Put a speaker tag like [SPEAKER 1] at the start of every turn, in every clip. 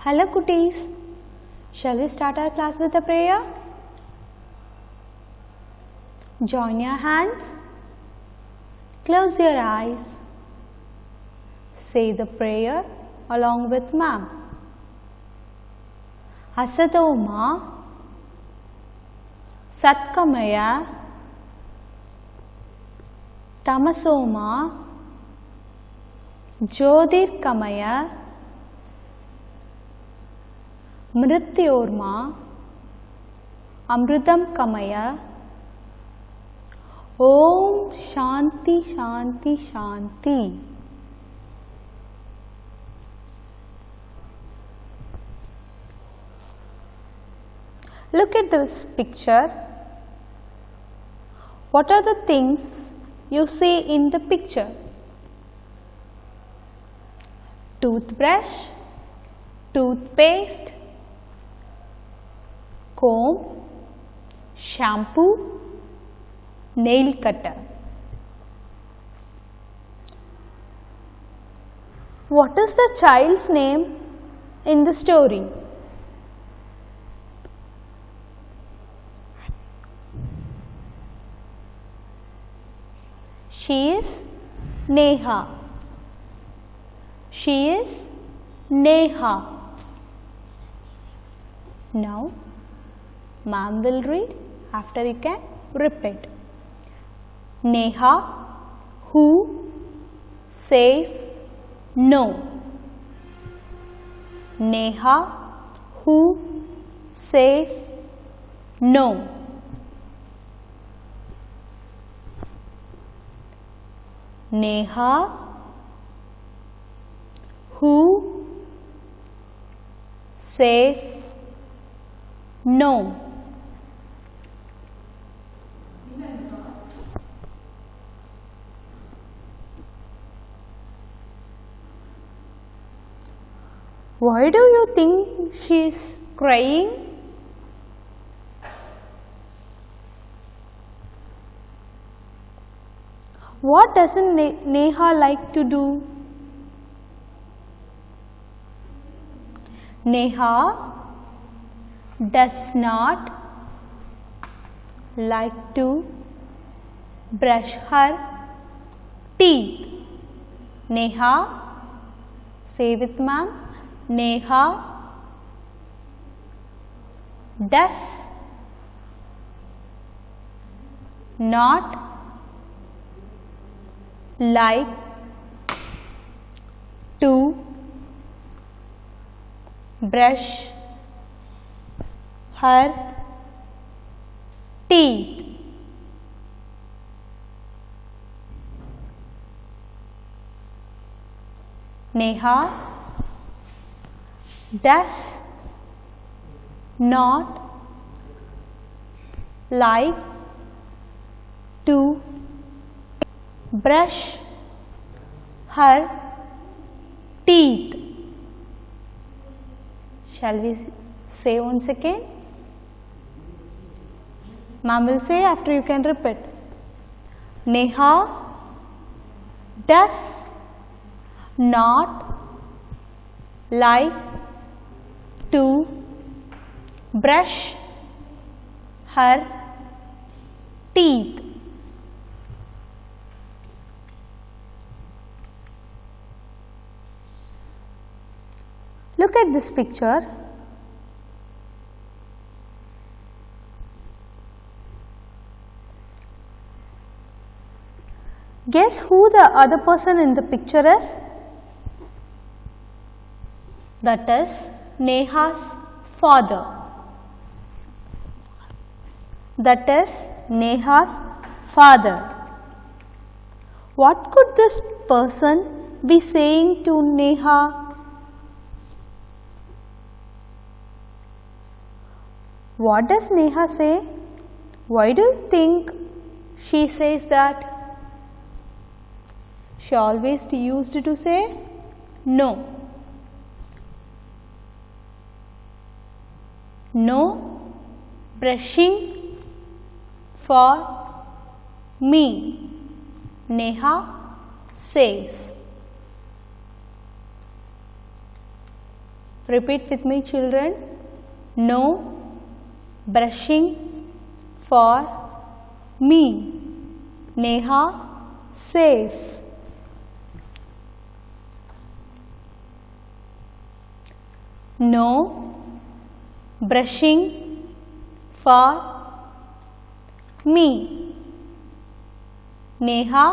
[SPEAKER 1] Hello cuties, shall we start our class with a prayer? Join your hands, close your eyes, say the prayer along with ma'am. Asatoma Satkamaya Tamasoma Jyotirkamaya Mrityorma Amritam Kamaya. Om Shanti Shanti Shanti. Look at this picture. What are the things you see in the picture? Toothbrush, toothpaste, comb, shampoo, nail cutter. What is the child's name in the story? She is Neha. She is Neha. Now, ma'am will read, after you can repeat. Neha, who says no? Neha, who says no? Neha, who says no? Why do you think she is crying? What doesn't Neha like to do? Neha does not like to brush her teeth. Neha, say with ma'am. Neha does not like to brush her teeth. Neha does not like to brush her teeth. Shall we say once again? Ma'am will say, after you can repeat. Neha does not like to brush her teeth. Look at this picture. Guess who the other person in the picture is? That is Neha's father. That is Neha's father. What could this person be saying to Neha? What does Neha say? Why do you think she says that? She always used to say no. No brushing for me, Neha says. Repeat with me, children. No brushing for me, Neha says. No brushing for me, Neha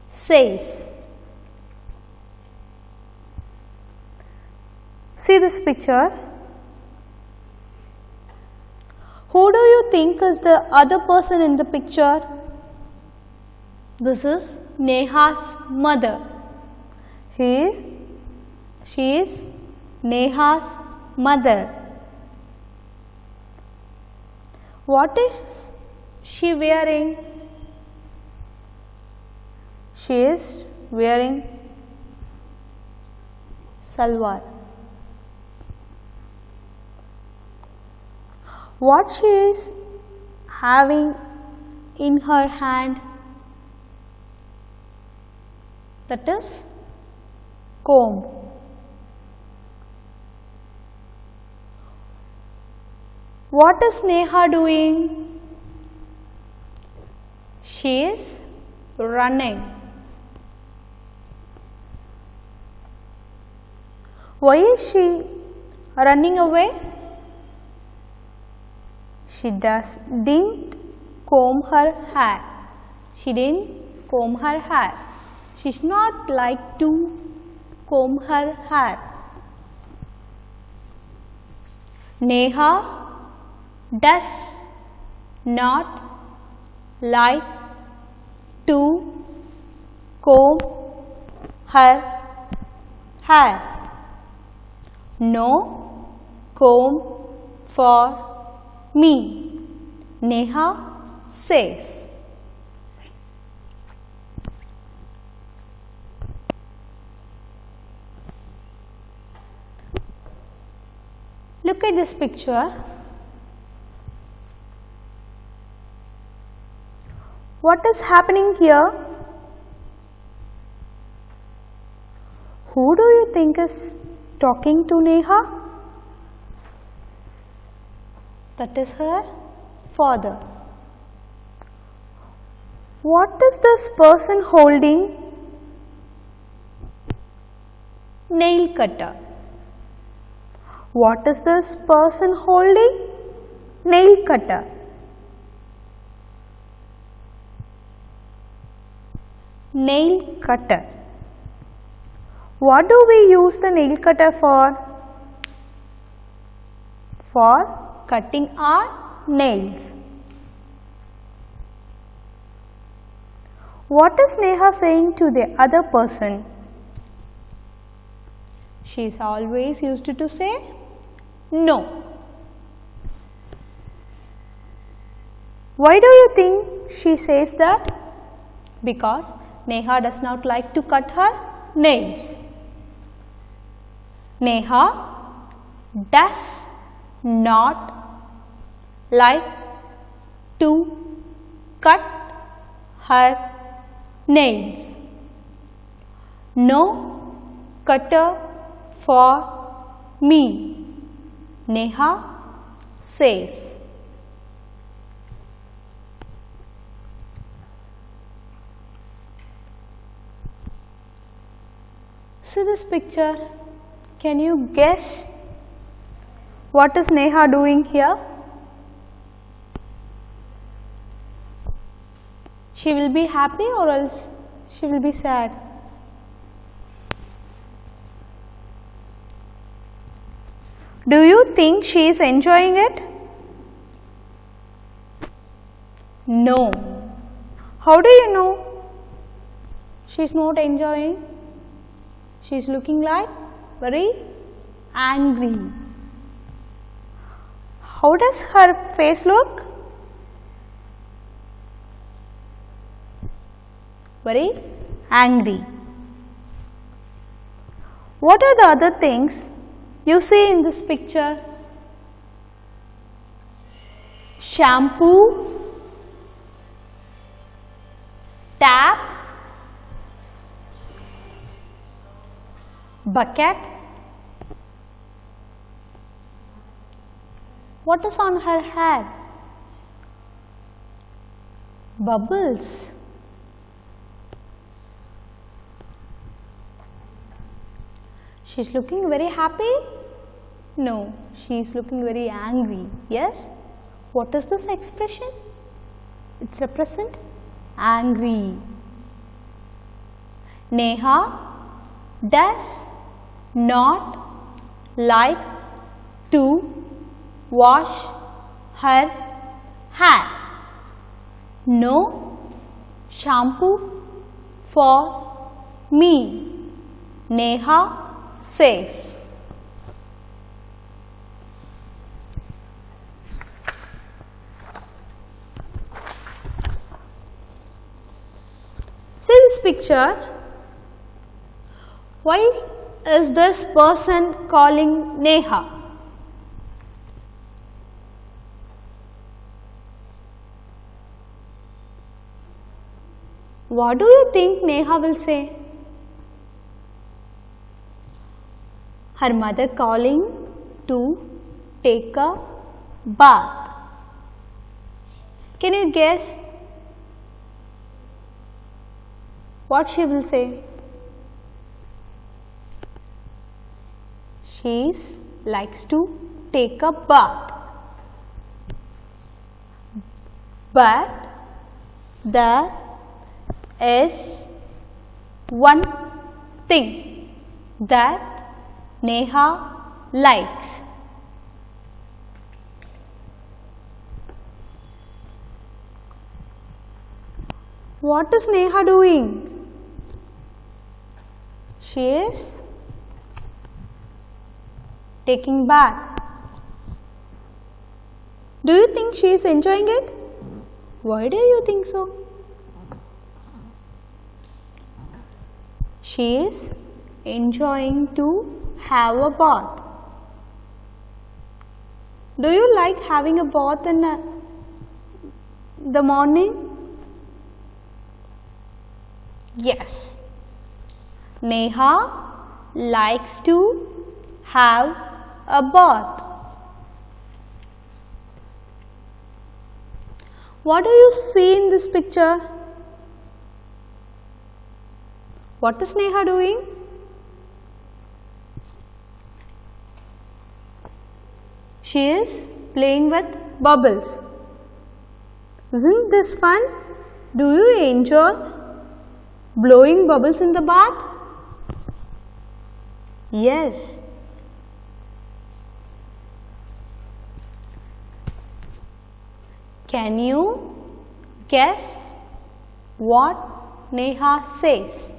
[SPEAKER 1] says. See this picture. Who do you think is the other person in the picture? This is Neha's mother. She is Neha's mother. What is she wearing? She is wearing salwar. What she is having in her hand? That is comb. What is Neha doing? She is running. Why is she running away? She didn't comb her hair. She didn't comb her hair. She's not like to comb her hair. Neha does not like to comb her hair. No comb for me, Neha says. Look at this picture. What is happening here? Who do you think is talking to Neha? That is her father. What is this person holding? Nail cutter. What is this person holding? Nail cutter. Nail cutter. What do we use the nail cutter for? For cutting our nails. What is Neha saying to the other person? She is always used to say no. Why do you think she says that? Because Neha does not like to cut her nails. Neha does not like to cut her nails. No cutter for me, Neha says. See this picture. Can you guess what is Neha doing here? She will be happy or else she will be sad. Do you think she is enjoying it? No. How do you know she is not enjoying? She is looking like very angry. How does her face look? Very angry. What are the other things you see in this picture? Shampoo, tap, bucket, What is on her hair? Bubbles. She is looking very happy? No, she is looking very angry. Yes? What is this expression? It's represent angry. Neha does not like to wash her hair. No shampoo for me, Neha says. See this picture. Why is this person calling Neha? What do you think Neha will say? Her mother calling to take a bath. Can you guess what she will say? She likes to take a bath. But there is one thing that Neha likes. What is Neha doing? She is taking bath. Do you think she is enjoying it? Why do you think so? She is enjoying to have a bath. Do you like having a bath in the morning? Yes. Neha likes to have a bath. What do you see in this picture? What is Neha doing? She is playing with bubbles. Isn't this fun? Do you enjoy blowing bubbles in the bath? Yes. Can you guess what Neha says?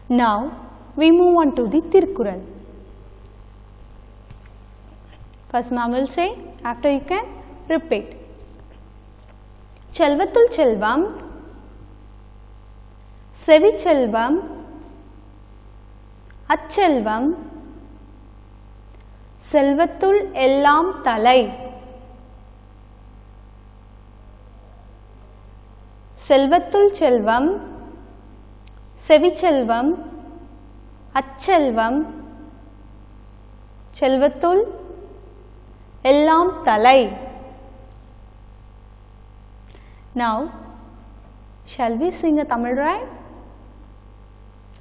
[SPEAKER 1] Now we move on to the Tirukkural. First ma'am will say, after you can repeat. Chelvathul Chelvam, Sevi Chelvam, Achelvam, Selvathul Ellam Thalai. Selvathul Chelvam, Sevi Chelvam, Achelvam, Chelvathul Ellam Thalai. Now, shall we sing a Tamil rhyme?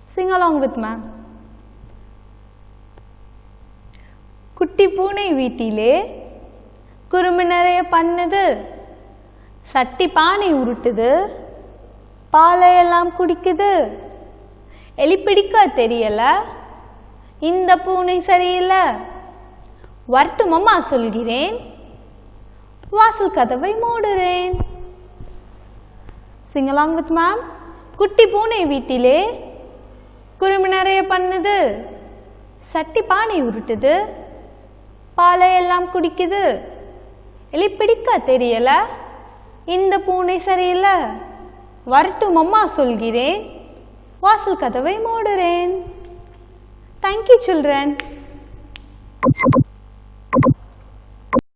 [SPEAKER 1] Sing along with me. குட்டி பூனை வீட்டிலே குறும்பு நிறைய பண்ணுது, சட்டி பானை உருட்டுது, பாலையெல்லாம் குடிக்குது, எலி பிடிக்க தெரியல, இந்த பூனை சரியில்லை, வரட்டும் அம்மா சொல்கிறேன், வாசல் கதவை மூடுறேன். Sing along with ma'am. குட்டி பூனை வீட்டிலே குறும்பு நிறைய பண்ணுது, சட்டி பானை உருட்டுது, பாலையெல்லாம் குடிக்குது, எலி பிடிக்க தெரியல, இந்த பூனை சரியில்லை, வரட்டும் அம்மா சொல்கிறேன், வாசல் கதவை மூடுறேன். Thank you children.